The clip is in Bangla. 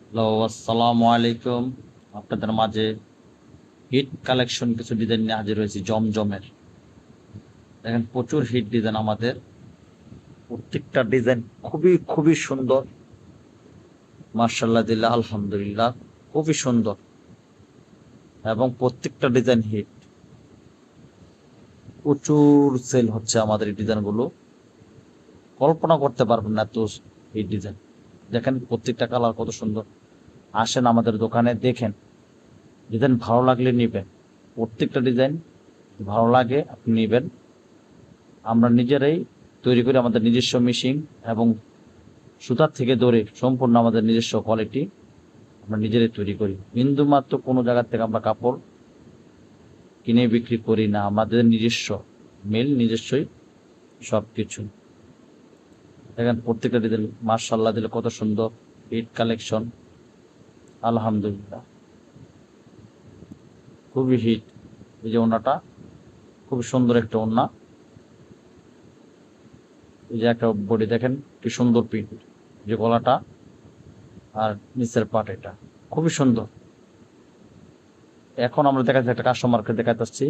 হ্যালো, আসসালামু আলাইকুম। আপনাদের মাঝে হিট কালেকশন কিছু ডিজাইন নিয়ে হাজির হয়েছি জমজমের। দেখেন প্রচুর হিট ডিজাইন আমাদের, প্রত্যেকটা ডিজাইন খুবই খুবই সুন্দর। মার্শাল্লাহ দিল্লাহ আলহামদুলিল্লাহ, খুবই সুন্দর এবং প্রত্যেকটা ডিজাইন হিট। প্রচুর সেল হচ্ছে আমাদের এই ডিজাইনগুলো, কল্পনা করতে পারবেন না এত হিট ডিজাইন। দেখেন প্রত্যেকটা কালার কত সুন্দর। আসেন আমাদের দোকানে দেখেন, ডিজাইন ভালো লাগলে নিবেন। প্রত্যেকটা ডিজাইন ভালো লাগে আপনি নিবেন। আমরা নিজেরাই তৈরি করি, আমাদের নিজস্ব মেশিন এবং সুতার থেকে ধরে সম্পূর্ণ আমাদের নিজস্ব কোয়ালিটি আমরা নিজেরাই তৈরি করি। বিন্দুমাত্র কোনো জায়গা থেকে আমরা কাপড় কিনে বিক্রি করি না, আমাদের নিজস্ব মিল, নিজস্বই সবকিছু। দেখেন প্রত্যেকটা ডিজাইন মাশাআল্লাহ দিলে কত সুন্দর হিট কালেকশন। আলহামদুলিল্লাহ, খুবই হিট। এই যে ওড়নাটা, খুব সুন্দর একটা ওড়না। এই যে একটা বডি দেখেন কি সুন্দর প্রিন্ট, যে গলাটা আর নিচের পাট, এটা খুবই সুন্দর। এখন আমরা দেখাচ্ছি, একটা কাস্টমারকে দেখাতে আসছি।